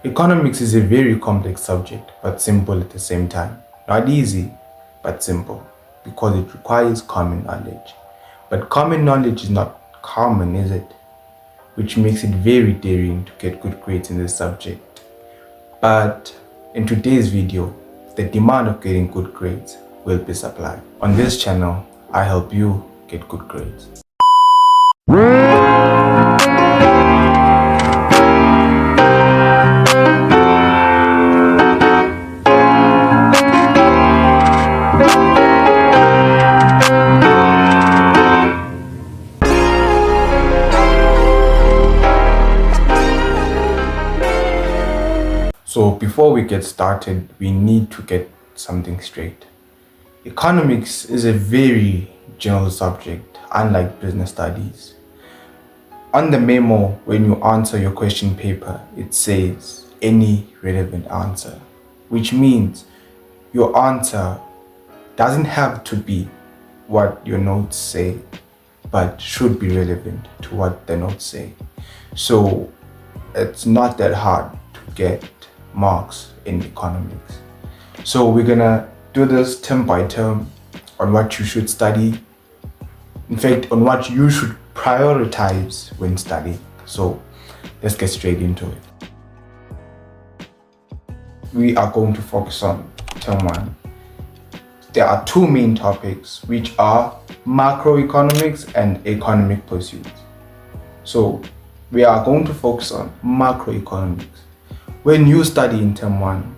Economics is a very complex subject, but simple at the same time. Not easy, but simple, because it requires common knowledge. But common knowledge is not common, is it? Which makes it very daring to get good grades in this subject. But in today's video, the demand of getting good grades will be supplied. On this channel, I help you get good grades. So before we get started, we need to get something straight. Economics is a very general subject, unlike business studies. On the memo, when you answer your question paper, it says any relevant answer, which means your answer doesn't have to be what your notes say, but should be relevant to what the notes say. So it's not that hard to get marks in economics. So we're gonna do this term by term on what you should study. In fact, on what you should prioritize when studying. So let's get straight into it. We are going to focus on term 1. There are two main topics, which are macroeconomics and economic pursuits. So we are going to focus on macroeconomics. When you study in term 1,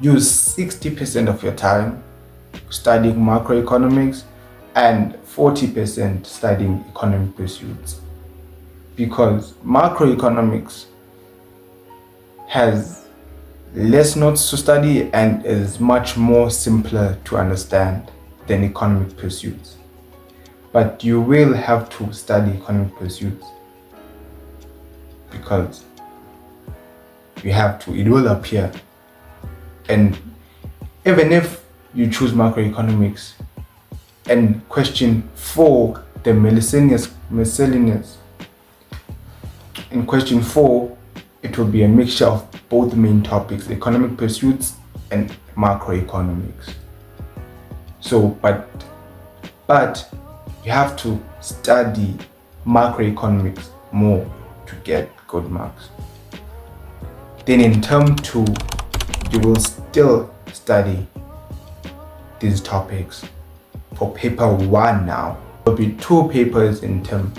use 60% of your time studying macroeconomics and 40% studying economic pursuits, because macroeconomics has less notes to study and is much more simpler to understand than economic pursuits. But you will have to study economic pursuits because you have to, it will appear. And even if you choose macroeconomics and question 4, the miscellaneous, in question 4, it will be a mixture of both main topics, economic pursuits and macroeconomics. So, but you have to study macroeconomics more to get good marks. Then in term 2, you will still study these topics for paper 1 now. There will be 2 papers in term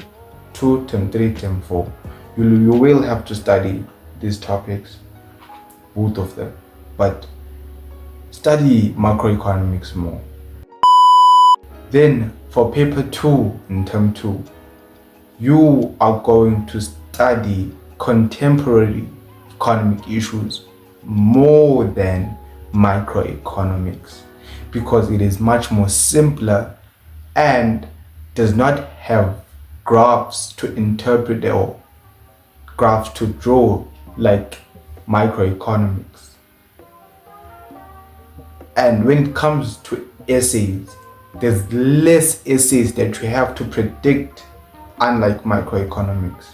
2, term 3, term 4. You will have to study these topics, both of them, but study macroeconomics more. Then for paper 2 in term 2, you are going to study contemporary economic issues more than microeconomics, because it is much more simpler and does not have graphs to interpret or graphs to draw like microeconomics. And when it comes to essays, there's less essays that you have to predict, unlike microeconomics.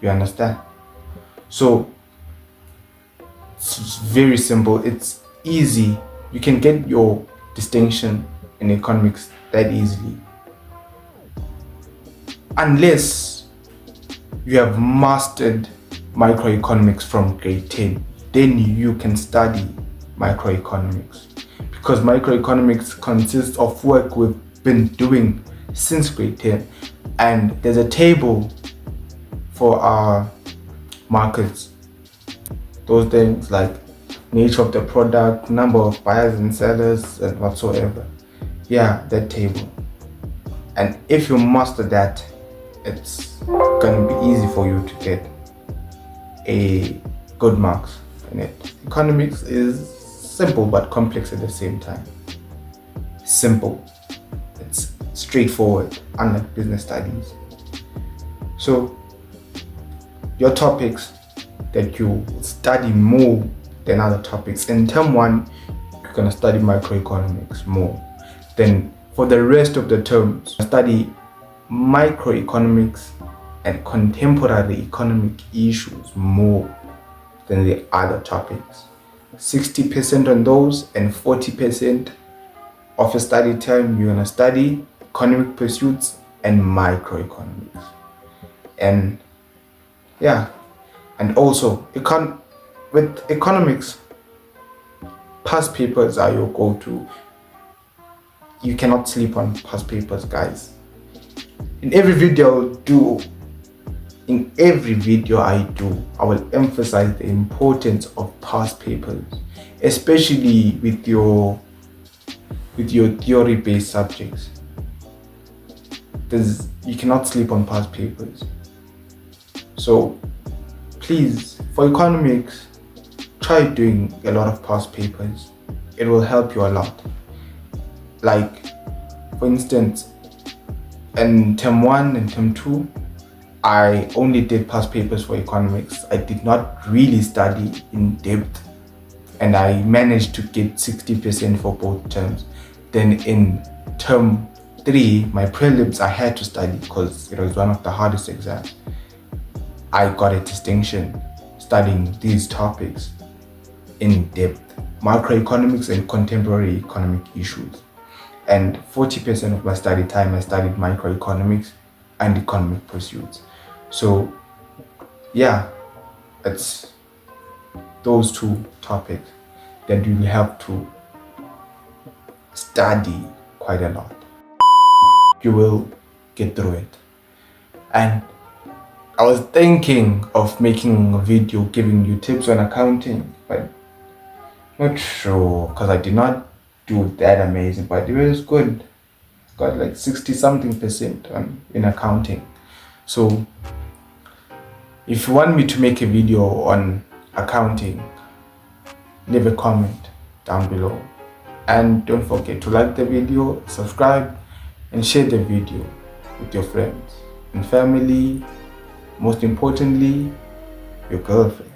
You understand? So it's very simple, it's easy. You can get your distinction in economics that easily, unless you have mastered microeconomics from grade 10. Then you can study microeconomics, because microeconomics consists of work we've been doing since grade 10, and there's a table for our markets, those things like nature of the product, number of buyers and sellers, and whatsoever. Yeah, that table. And if you master that, it's gonna be easy for you to get a good marks in it. Economics is simple but complex at the same time. Simple, it's straightforward, unlike business studies. So your topics that you study more than other topics. In term 1, you're gonna study microeconomics more. Then for the rest of the terms, study microeconomics and contemporary economic issues more. than the other topics. 60% on those, and 40% of your study time you're gonna study economic pursuits and microeconomics. And yeah, and also with economics, past papers are your go-to. You cannot sleep on past papers, guys. In every video I do, I will emphasize the importance of past papers, especially with your theory-based subjects. You cannot sleep on past papers. So please, for economics, try doing a lot of past papers. It will help you a lot. Like, for instance, in term 1 and term 2, I only did past papers for economics. I did not really study in depth, and I managed to get 60% for both terms. Then in term 3, my prelims, I had to study because it was one of the hardest exams. I got a distinction studying these topics in depth: macroeconomics and contemporary economic issues. And 40% of my study time, I studied microeconomics and economic pursuits. So yeah, it's those two topics that you will have to study quite a lot. You will get through it. And I was thinking of making a video giving you tips on accounting, but not sure, because I did not do that amazing, but it was good. Got like 60-something% in accounting. So if you want me to make a video on accounting, leave a comment down below. And don't forget to like the video, subscribe, and share the video with your friends and family. Most importantly, your girlfriend.